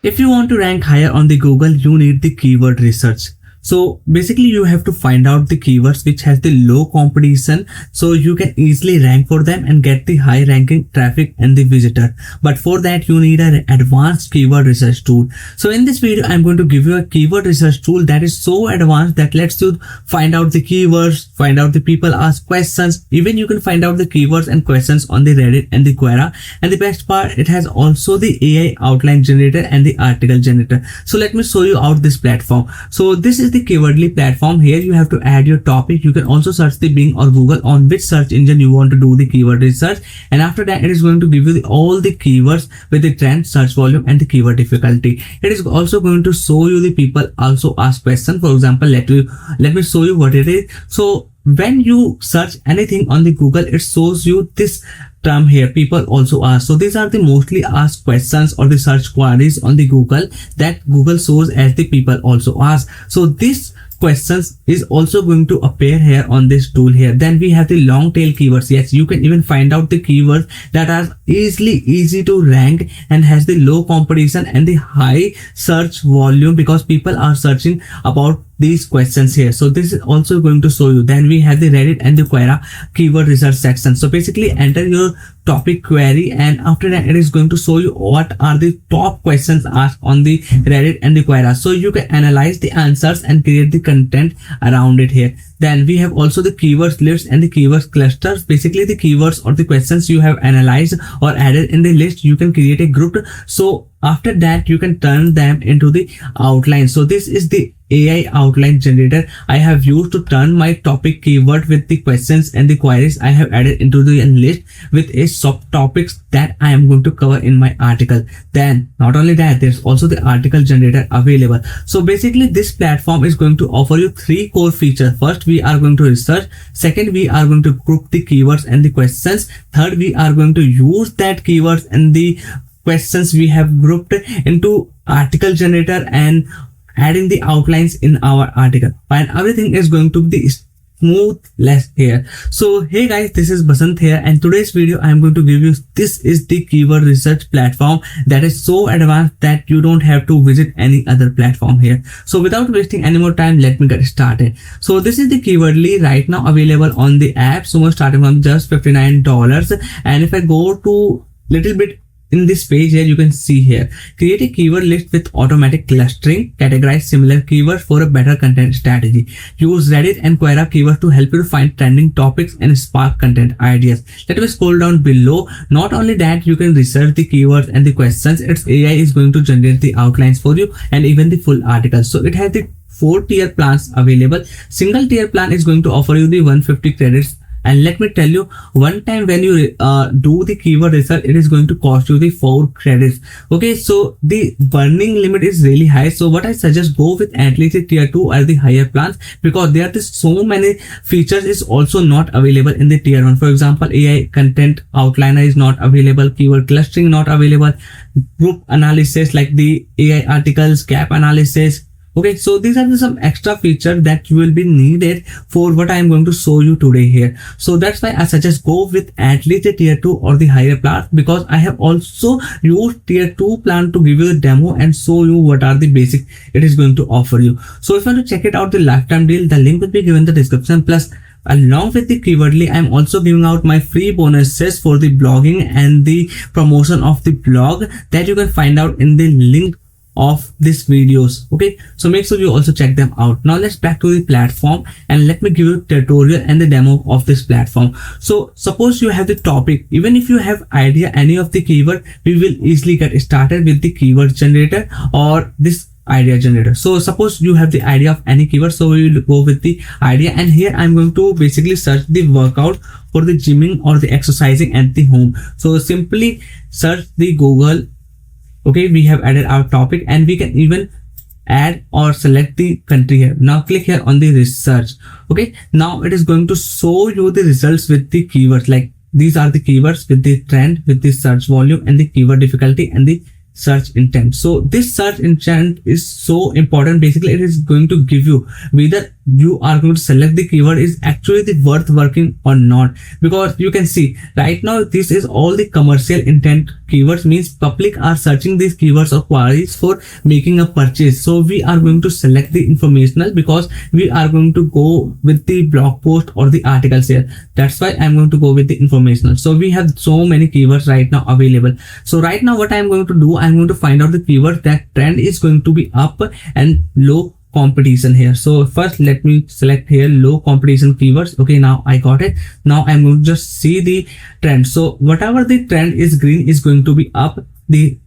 If you want to rank higher on the Google, you need the keyword research. So basically you have to find out the keywords which has the low competition, so you can easily rank for them and get the high ranking traffic and the visitor. But for that you need an advanced keyword research tool. So in this video I'm going to give you a keyword research tool that is so advanced that lets you find out the keywords, find out the people ask questions, even you can find out the keywords and questions on the Reddit and the Quora. And the best part, it has also the AI outline generator and the article generator. So let me show you out this platform. So this is the Keywordly platform. Here you have to add your topic. You can also search the Bing or Google on which search engine you want to do the keyword research, and after that it is going to give you all the keywords with the trend, search volume and the keyword difficulty. It is also going to show you the people also ask questions. For example, let me show you what it is. So when you search anything on the Google, it shows you this term here, people also ask. So these are the mostly asked questions or the search queries on the Google that Google shows as the people also ask. So this questions is also going to appear here on this tool here. Then we have the long tail keywords. Yes, you can even find out the keywords that are easy to rank and has the low competition and the high search volume because people are searching about these questions here. So this is also going to show you. Then we have the Reddit and the Quora keyword research section. So basically enter your topic query and after that it is going to show you what are the top questions asked on the Reddit and the Quora. So you can analyze the answers and create the content around it here. Then we have also the keywords lists and the keywords clusters. Basically the keywords or the questions you have analyzed or added in the list, you can create a group. So after that you can turn them into the outline. So this is the AI outline generator I have used to turn my topic keyword with the questions and the queries I have added into the list with a subtopics that I am going to cover in my article. Then not only that, there's also the article generator available. So basically this platform is going to offer you three core features. First, we are going to research. Second, we are going to group the keywords and the questions. Third, we are going to use that keywords and the questions we have grouped into article generator and adding the outlines in our article, and everything is going to be smoothless here. So hey guys, this is Basant here, and today's video I am going to give you, this is the keyword research platform that is so advanced that you don't have to visit any other platform here. So without wasting any more time, let me get started. So this is the Keywordly right now available on the app. So we're starting from just $59, and if I go to little bit in this page here, you can see here, create a keyword list with automatic clustering, categorize similar keywords for a better content strategy. Use Reddit and Quora keywords to help you find trending topics and spark content ideas. Let me scroll down below. Not only that, you can research the keywords and the questions. Its AI is going to generate the outlines for you and even the full article. So it has the 4-tier plans available. Single tier plan is going to offer you the 150 credits. And let me tell you, one time when you do the keyword research, it is going to cost you the 4 credits. Okay, so the burning limit is really high. So what I suggest, go with at least a tier 2 or the higher plans, because there are so many features is also not available in the tier 1. For example, AI content outliner is not available, keyword clustering not available, group analysis like the AI articles, gap analysis. Okay, so these are some extra features that will be needed for what I am going to show you today here. So that's why I suggest go with at least a tier 2 or the higher plan, because I have also used tier 2 plan to give you the demo and show you what are the basic it is going to offer you. So if you want to check it out, the lifetime deal, the link will be given in the description. Plus, along with the Keywordly, I'm also giving out my free bonuses for the blogging and the promotion of the blog that you can find out in the link of these videos. Okay, so make sure you also check them out. Now let's back to the platform and let me give you a tutorial and the demo of this platform. So suppose you have the topic. Even if you have idea any of the keyword, we will easily get started with the keyword generator or this idea generator. So suppose you have the idea of any keyword, so we will go with the idea, and here I'm going to basically search the workout for the gymming or the exercising at the home. So simply search the Google. Okay, we have added our topic and we can even add or select the country here. Now click here on the research. Okay, now it is going to show you the results with the keywords. Like these are the keywords with the trend, with the search volume and the keyword difficulty and the search intent. So this search intent is so important. Basically, it is going to give you whether you are going to select the keyword is actually the worth working or not, because you can see right now this is all the commercial intent keywords, means public are searching these keywords or queries for making a purchase. So we are going to select the informational because we are going to go with the blog post or the articles here. That's why I'm going to go with the informational. So we have so many keywords right now available. So right now what I'm going to do, I'm going to find out the keyword that trend is going to be up and low competition here. So first let me select here low competition keywords. Okay, now I got it. Now I'm going to just see the trend. So whatever the trend is, green is going to be up, the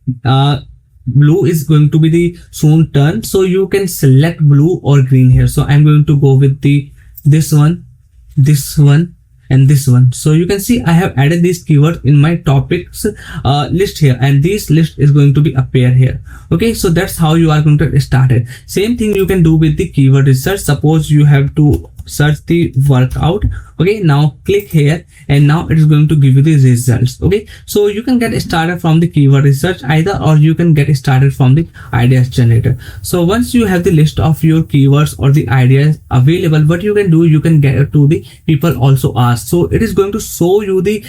blue is going to be the soon turn. So you can select blue or green here. So I'm going to go with the this one and this one. So you can see I have added these keywords in my topics list here, and this list is going to be appear here. Okay, so that's how you are going to start it. Same thing you can do with the keyword research. Suppose you have to search the workout. Okay, now click here and now it is going to give you the results. Okay, so you can get started from the keyword research either, or you can get started from the ideas generator. So once you have the list of your keywords or the ideas available, what you can do, you can get to the people also ask. So it is going to show you the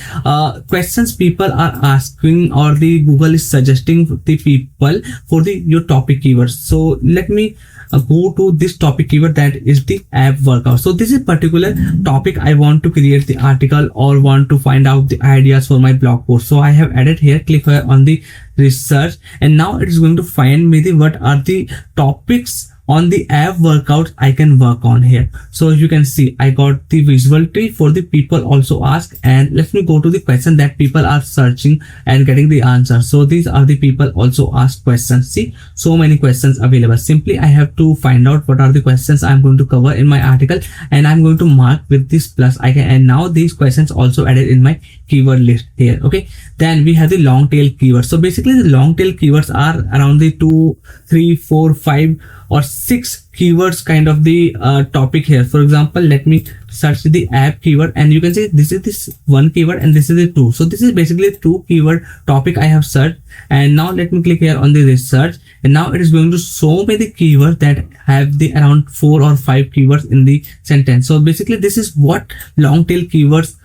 questions people are asking, or the Google is suggesting the people for the your topic keywords. So let me go to this topic keyword, that is the app workout. So this is particular topic I want to create the article or want to find out the ideas for my blog post. So I have added here, click here on the research, and now it is going to find me the what are the topics on the app workouts I can work on here. So you can see I got the visual tree for the people also ask, and let me go to the question that people are searching and getting the answer. So these are the people also ask questions. See, so many questions available. Simply I have to find out what are the questions I'm going to cover in my article, and I'm going to mark with this plus icon, and now these questions also added in my keyword list here. Okay, then we have the long tail keywords. So basically the long tail keywords are around the 2, 3, 4, 5 or 6 keywords kind of the topic here. For example, let me search the app keyword, and you can see this is this one keyword and this is the 2. So this is basically 2 keyword topic I have searched, and now let me click here on the research, and now it is going to show me the keywords that have the around 4 or 5 keywords in the sentence. So basically this is what long tail keywords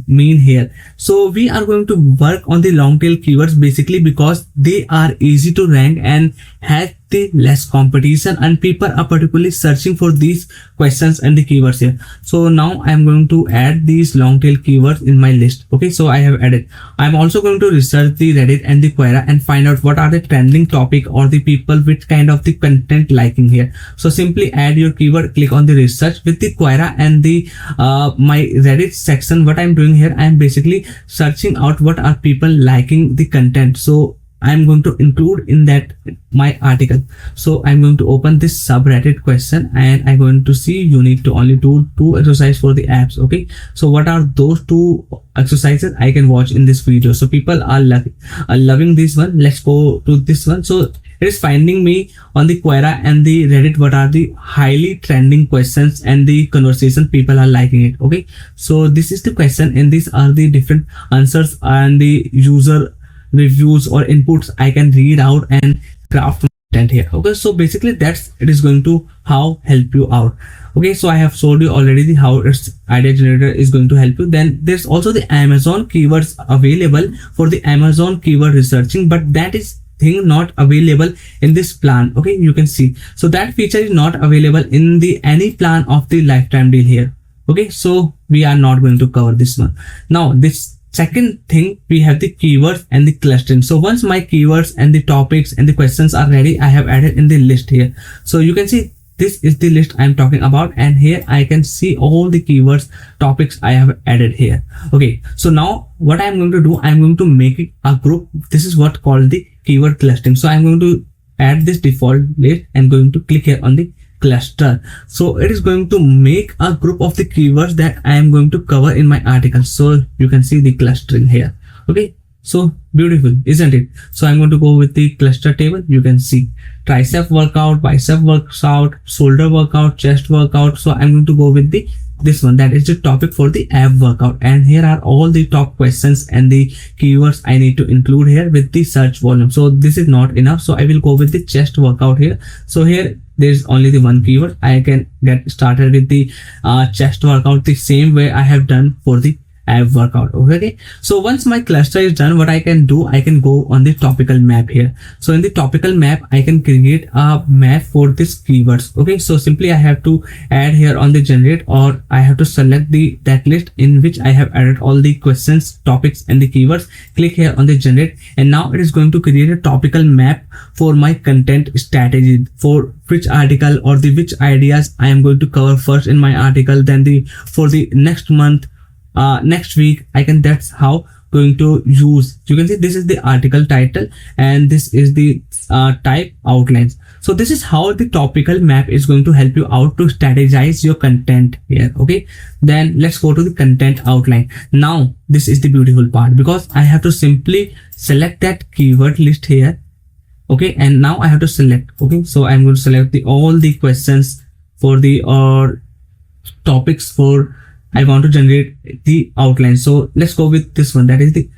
mean here. So we are going to work on the long tail keywords basically because they are easy to rank and have the less competition, and people are particularly searching for these questions and the keywords here. So now I am going to add these long tail keywords in my list. Okay, so I have added. I'm also going to research the Reddit and the Quora and find out what are the trending topic or the people which kind of the content liking here. So simply add your keyword, click on the research with the Quora and the my Reddit section. What I'm doing here, I'm basically searching out what are people liking the content. So I'm going to include in that my article. So I'm going to open this subreddit question, and I'm going to see you need to only do 2 exercise for the apps. Okay, so what are those 2 exercises I can watch in this video? So people are loving this one. Let's go to this one. So it is finding me on the Quora and the Reddit what are the highly trending questions and the conversation people are liking it. Okay, so this is the question, and these are the different answers and the user reviews or inputs I can read out and craft content here. Okay, so basically that's it is going to how help you out. Okay, so I have showed you already the how its idea generator is going to help you. Then there's also the Amazon keywords available for the Amazon keyword researching, but that is thing not available in this plan. Okay, you can see, so that feature is not available in the any plan of the lifetime deal here. Okay, so we are not going to cover this one. Now this second thing, we have the keywords and the clustering. So once my keywords and the topics and the questions are ready, I have added in the list here. So you can see this is the list I'm talking about, and here I can see all the keywords topics I have added here. Okay, so now what I'm going to do, I'm going to make it a group. This is what called the keyword clustering. So I'm going to add this default list and going to click here on the cluster. So it is going to make a group of the keywords that I am going to cover in my article. So you can see the clustering here. Okay, so beautiful, isn't it? So I'm going to go with the cluster table. You can see tricep workout, bicep workout, shoulder workout, chest workout. So I'm going to go with the this one, that is the topic for the app workout, and here are all the top questions and the keywords I need to include here with the search volume. So this is not enough, so I will go with the chest workout here. So here there is only the one keyword. I can get started with the chest workout the same way I have done for the app workout. Okay, so once my cluster is done, what I can do, I can go on the topical map here. So in the topical map, I can create a map for this keywords. Okay, so simply I have to add here on the generate, or I have to select that list in which I have added all the questions, topics and the keywords. Click here on the generate, and now it is going to create a topical map for my content strategy, for which article or the which ideas I am going to cover first in my article, then for the next month, next week. That's how going to use. You can see this is the article title and this is the type outlines. So this is how the topical map is going to help you out to strategize your content here. Okay, then let's go to the content outline. Now this is the beautiful part, because I have to simply select that keyword list here. Okay, and now I have to select. Okay, so I'm going to select all the questions for the topics for I want to generate the outline. So let's go with this one, that is the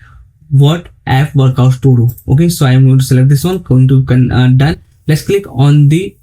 what app workouts to do. Okay, so I'm going to select this one, going to done. Let's click on the,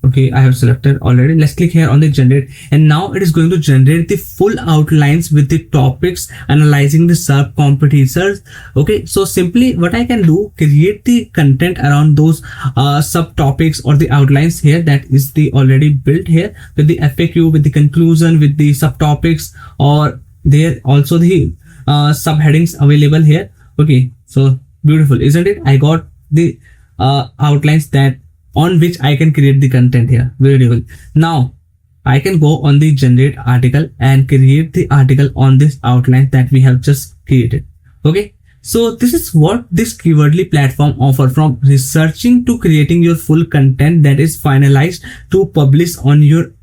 okay, I have selected already. Let's click here on the generate, and now it is going to generate the full outlines with the topics analyzing the sub competitors. Okay, so simply what I can do, create the content around those subtopics or the outlines here, that is the already built here with the FAQ, with the conclusion, with the subtopics, or there also the subheadings available here. Okay, so beautiful, isn't it? I got the outlines that on which I can create the content here. Beautiful. Now I can go on the generate article and create the article on this outline that we have just created. Okay, so this is what this Keywordly platform offer, from researching to creating your full content that is finalized to publish on your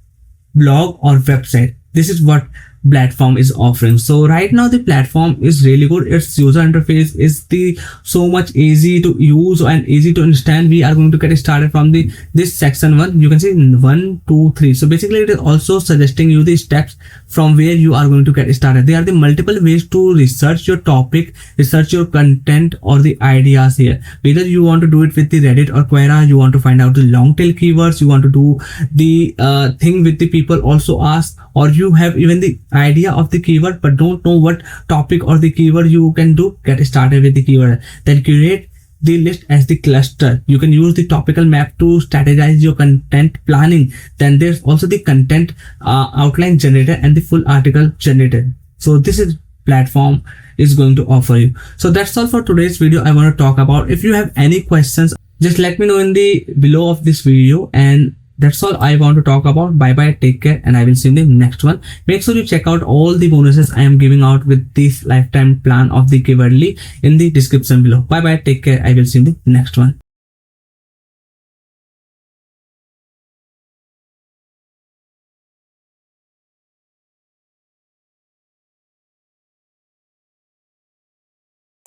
blog or website. This is what platform is offering. So right now the platform is really good. Its user interface is so much easy to use and easy to understand. We are going to get started from this section 1. You can see 1, 2, 3. So basically it is also suggesting you the steps from where you are going to get started. There are the multiple ways to research your topic, research your content or the ideas here. Whether you want to do it with the Reddit or Quora, you want to find out the long tail keywords, you want to do the thing with the people also ask, or you have even the idea of the keyword but don't know what topic or the keyword you can do, get started with the keyword. Then create the list as the cluster. You can use the topical map to strategize your content planning. Then there's also the content outline generator and the full article generator. So this is platform is going to offer you. So that's all for today's video I want to talk about. If you have any questions, just let me know in the below of this video, and that's all I want to talk about. Bye bye, take care, and I will see you in the next one. Make sure you check out all the bonuses I am giving out with this lifetime plan of the Keywordly in the description below. Bye bye, take care, I will see you in the next one.